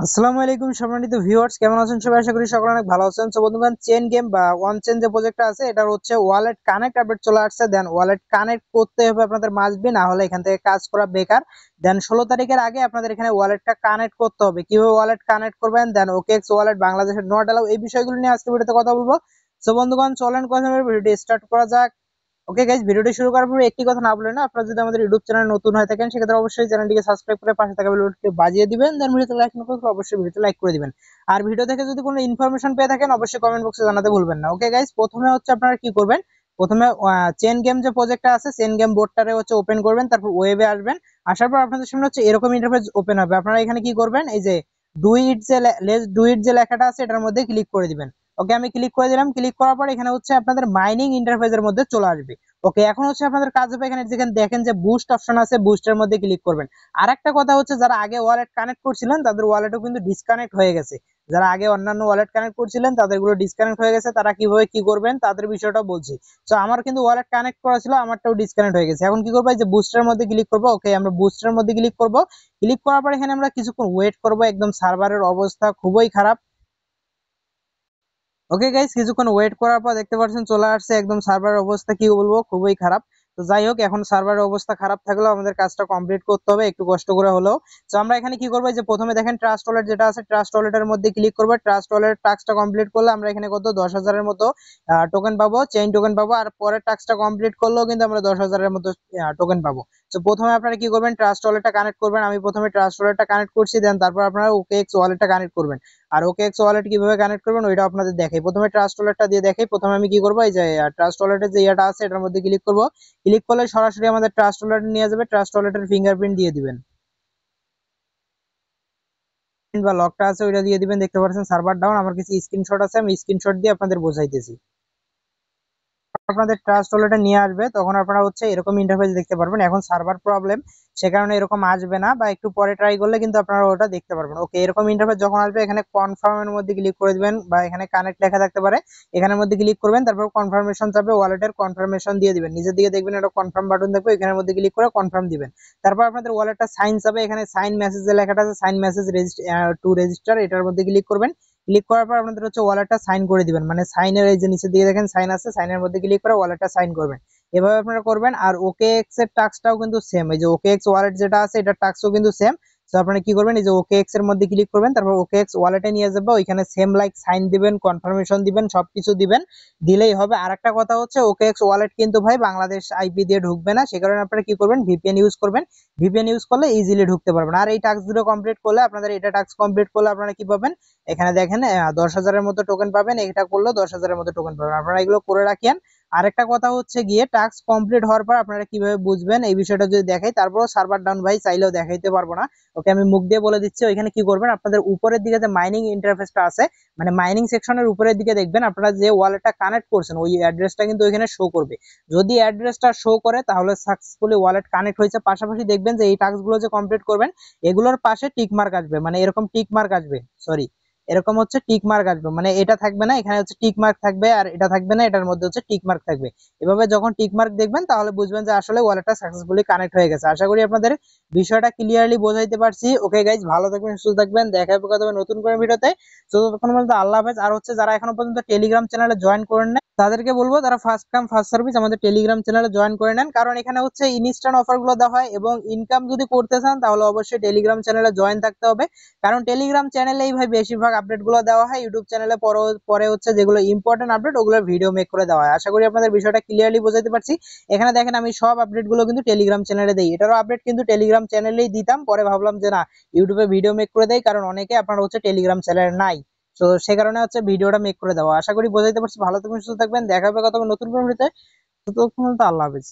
আসসালামু আলাইকুম সম্মানিত ভিউয়ার্স, কেমন আছেন সবাই? আশা করি সকলে অনেক ভালো আছেন। তো বন্ধুগণ, চেইন গেম বা ওয়ান চেইন যে প্রজেক্টটা আছে এটার হচ্ছে ওয়ালেট কানেক্ট আপডেট চলে আসছে। দেন ওয়ালেট কানেক্ট করতে হবে আপনাদের মাস্ট বি, না হলে এখান থেকে কাজ করা বেকার। দেন 16 তারিখের আগে আপনাদের এখানে ওয়ালেটটা কানেক্ট করতে হবে। কিভাবে ওয়ালেট কানেক্ট করবেন, দেন ওকেএক্স ওয়ালেট বাংলাদেশের নট অ্যালাউ, এই বিষয়গুলো নিয়ে আজকে ভিডিওতে কথা বলবো। তো বন্ধুগণ, চলেন কথা বলে ভিডিওটি স্টার্ট করা যাক। ওকে গাইস, ভিডিওটি শুরু করার পরে একটি কথা না বলে না, আপনারা যদি আমাদের ইউটিউব চ্যানেল নতুন হয়ে থাকেন সেক্ষেত্রে অবশ্যই চ্যানেলটিকে সাবস্ক্রাইব করে পাশে থাকা বেল বাটনটি বাজিয়ে দিবেন। দেন ভিডিওতে লাইক না করলে অবশ্যই ভিডিওতে লাইক করে দিবেন। আর ভিডিও থেকে যদি কোনো ইনফরমেশন পেয়ে থাকেন অবশ্যই কমেন্ট বক্সে জানাতে ভুলবেন না। ওকে গাইস, প্রথমে হচ্ছে আপনারা কি করবেন, প্রথমে চেন গেম যে প্রজেক্টটা আছে চেন গেম বোর্ডটারে হচ্ছে ওপেন করবেন, তারপর ওয়েবে আসবেন। আসার পর আপনাদের সামনে হচ্ছে এরকম ইন্টারফেস ওপেন হবে। আপনারা এখানে কি করবেন, এই যে ডু ইট যে লেটস ডু ইট যে লেখাটা আছে এটার মধ্যে ক্লিক করে দিবেন। ওকে, আমি ক্লিক করে দিলাম। ক্লিক করার পর এখানে হচ্ছে আপনাদের মাইনিং ইন্টারফেসের মধ্যে চলে আসবে। ওকে, এখন হচ্ছে আপনাদের কাজ হবে এখানে যেখানে দেখেন যে বুস্ট অপশন আছে, বুস্টের মধ্যে ক্লিক করবেন। আর একটা কথা হচ্ছে, যারা আগে ওয়ালেট কানেক্ট করছিলেন তাদের ওয়ালেটও কিন্তু ডিসকানেক্ট হয়ে গেছে। যারা আগে অন্যান্য ওয়ালেট কানেক্ট করছিলেন তাদেরগুলো ডিসকানেক্ট হয়ে গেছে, তারা কিভাবে কি করবেন তাদের বিষয়টা বলছি। তো আমার কিন্তু ওয়ালেট কানেক্ট করা ছিল, আমারটাও ডিসকানেক্ট হয়ে গেছে। এখন কি করবো, এই যে বুস্টের মধ্যে ক্লিক করবো। ওকে, আমরা বুস্টের মধ্যে ক্লিক করব। ক্লিক করার পর এখানে আমরা কিছুক্ষণ ওয়েট করব। একদম সার্ভারের অবস্থা খুবই খারাপ। ওকে গাইস, কিছুক্ষণ ওয়েট করার পর দেখতে পাচ্ছেন চলে আসছে। একদম সার্ভারের অবস্থা কি বলবো, খুবই খারাপ। তো যাই হোক, এখন সার্ভারের অবস্থা খারাপ থাকলেও আমাদের কাজটা কমপ্লিট করতে হবে একটু কষ্ট করে হলেও। তো আমরা এখানে কি করবো, যে প্রথমে দেখেন ট্রাস্ট ওয়ালেট যেটা আছে, ট্রাস্ট ওয়ালেটের মধ্যে ক্লিক করবো। ট্রাস্ট ওয়ালেট টাস্কটা কমপ্লিট করলে আমরা এখানে কত 10,000-এর মতো টোকেন পাবো, চেইন টোকেন পাবো। আর পরের টাস্কটা কমপ্লিট করলেও কিন্তু আমরা 10,000-এর মতো টোকেন পাবো। তো প্রথমে আপনারা কি করবেন, ট্রাস্ট ওয়ালেটটা কানেক্ট করবেন। আমি প্রথমে ট্রাস্ট ওয়ালেটটা কানেক্ট করছি, দেন তারপর আপনারা ওকেএক্স ওয়ালেটটা কানেক্ট করবেন। আর ওকেএক্স ওয়ালেট কিভাবে কানেক্ট করবেন ওইটা আপনাদের দেখাই। প্রথমে ট্রাস্ট ওয়ালেটটা দিয়ে দেখাই। প্রথমে আমি কি করবো, এই যে ট্রাস্ট ওয়ালেটের যে ইয়েটা আছে এটার মধ্যে ক্লিক করবো। ক্লিক করলে সরাসরি আমাদের ট্রাস্ট ওয়ালেট নিয়ে যাবে। ট্রাস্ট ওয়ালেটের ফিঙ্গারপ্রিন্ট দিয়ে দিবেন বা লকটা আছে ওইটা দিয়ে দিবেন। দেখতে পাচ্ছেন সার্ভার ডাউন, আমার কিছু স্ক্রিনশট আছে, আমি স্ক্রিনশট দিয়ে আপনাদের বোঝাইতেছি। আপনাদের ট্রাস্ট ওয়ালেটে নিয়ে আসবে, তখন আপনারা হচ্ছে এরকম ইন্টারফেস দেখতে পারবেন। এখন সার্ভার প্রবলেম, সে কারণে এরকম আসবে না, বা একটু পরে ট্রাই করলে কিন্তু আপনারা ওটা দেখতে পারবেন। ওকে, এরকম ইন্টারফেস যখন আসবে এখানে কনফার্মের মধ্যে ক্লিক করে দিবেন, বা এখানে কানেক্ট লেখা থাকতে পারে, এখানের মধ্যে ক্লিক করবেন। তারপর কনফার্মেশন চাপে ওয়ালেটের কনফার্মেশন দিয়ে দিবেন। নিচের দিকে দেখবেন একটা কনফার্ম বাটন থাকবে, এখানের মধ্যে ক্লিক করে কনফার্ম দিবেন। তারপর আপনাদের ওয়ালেটটা সাইন চাবে, এখানে সাইন মেসেজ যে লেখাটা আছে, সাইন মেসেজ টু রেজিস্টার, এটার মধ্যে ক্লিক করবেন। ক্লিক করার পর আপনাদের হচ্ছে ওয়ালেটটা সাইন করে দিবেন। মানে সাইনের এই যে নিচের দিকে দেখেন সাইন আছে, সাইনের মধ্যে ক্লিক করে ওয়ালেটটা সাইন করবেন। এভাবে আপনারা করবেন। আর ওকেএক্স এর টাস্কটাও কিন্তু সেম, এই যে ওকেএক্স ওয়ালেট যেটা আছে এটার টাস্কও কিন্তু সেম। তো আপনারা কি করবেন, এই যে ওকেএক্স এর মধ্যে ক্লিক করবেন, তারপর ওকেএক্স ওয়ালেটে নিয়ে যাবে। ওইখানে সেম লাইক সাইন দিবেন, কনফার্মেশন দিবেন, সবকিছু দিবেন, দিলেই হবে। আর একটা কথা হচ্ছে, ওকেএক্স ওয়ালেট কিন্তু ভাই বাংলাদেশ আইপি দিয়ে ঢুকবে না, সে কারণে আপনারা কি করবেন, ভিপিএন ইউজ করবেন। ভিপিএন ইউজ করলে ইজিলি ঢুকতে পারবেন। আর এই টাস্ক দুটো কমপ্লিট করলে আপনাদের, এটা টাস্ক কমপ্লিট করলে আপনারা কি পাবেন, এখানে দেখেন 10,000-এর মতো টোকেন পাবেন। এটা করলেও 10,000-এর মতো টোকেন পাবেন। আপনারা এগুলো করে রাখেন। আরেকটা কথা হচ্ছে গিয়ে, টাস্ক কমপ্লিট হওয়ার পর আপনারা কিভাবে বুঝবেন এই বিষয়টা যদি দেখাই, তারপর সার্ভার ডাউন ভাই চাইলেও দেখাইতে পারবো না। ওকে, আমি মুখ দিয়ে বলে দিচ্ছি। ওইখানে কি করবেন, আপনাদের উপরের দিকে যে মাইনিং ইন্টারফেসটা আছে, মানে মাইনিং সেকশনের উপরের দিকে দেখবেন আপনারা যে ওয়ালেটটা কানেক্ট করছেন ওই অ্যাড্রেসটা কিন্তু ওইখানে শো করবে। যদি অ্যাড্রেসটা শো করে তাহলে সাকসেসফুলি ওয়ালেট কানেক্ট হয়েছে। পাশাপাশি দেখবেন যে এই টাস্কগুলো যে কমপ্লিট করবেন এগুলোর পাশে টিক মার্ক আসবে, মানে এরকম টিক মার্ক আসবে, সরি, এরকম হচ্ছে টিক মার্ক আসবে। মানে এটা থাকবে না, এখানে হচ্ছে টিক মার্ক থাকবে, আর এটা থাকবে না, এটার মধ্যে হচ্ছে টিক মার্ক থাকবে। এভাবে যখন টিক মার্ক দেখবেন তাহলে বুঝবেন যে আসলে ওয়ালেটটা সাকসেসফুলি কানেক্ট হয়ে গেছে। আশা করি আপনাদের বিষয়টা ক্লিয়ারলি বোঝাইতে পারছি। ওকে গাইজ, ভালো থাকবেন, সুস্থ থাকবেন, দেখা হবে কথা হবে নতুন করে ভিডিওতে। তো ততক্ষণ পর্যন্ত আল্লাহ হাফেজ। আর হচ্ছে যারা এখনো পর্যন্ত টেলিগ্রাম চ্যানেলে জয়েন করেন না তাদেরকে বলবো তারা ফার্স্ট কাম ফার্স্ট সার্ভিস আমাদের টেলিগ্রাম চ্যানেলে জয়েন করে নেন, কারণ এখানে হচ্ছে ইনস্ট্যান্ট অফার গুলো দেওয়া হয়। এবং ইনকাম যদি করতে চান তাহলে অবশ্যই টেলিগ্রাম চ্যানেলে জয়েন থাকতে হবে, কারণ টেলিগ্রাম চ্যানেলেই ভাই বেশিরভাগ আপডেট গুলো দেওয়া হয়। ইউটিউব চ্যানেলে পরে হচ্ছে যেগুলো ইম্পর্টেন্ট আপডেট ওগুলো ভিডিও মেক করে দেওয়া হয়। আশা করি আপনাদের বিষয়টা ক্লিয়ারলি বোঝাতে পারছি। এখানে দেখেন আমি সব আপডেট গুলো কিন্তু টেলিগ্রাম চ্যানেলে দেই। এটারও আপডেট কিন্তু টেলিগ্রাম চ্যানেলেই দিতাম, পরে ভাবলাম যে না, ইউটিউবে ভিডিও মেক করে দেই, কারণ অনেকে আপনার হচ্ছে টেলিগ্রাম চ্যানেলে নাই। তো সে কারণে হচ্ছে ভিডিওটা মেক করে দেওয়া। আশা করি বোঝাইতে পারছি। ভালো থাকবেন, সুস্থ থাকবেন, দেখা হবে কথা হবে নতুন কোনো ভিডিওতে। ততক্ষণ পর্যন্ত আল্লাহ হাফেজ।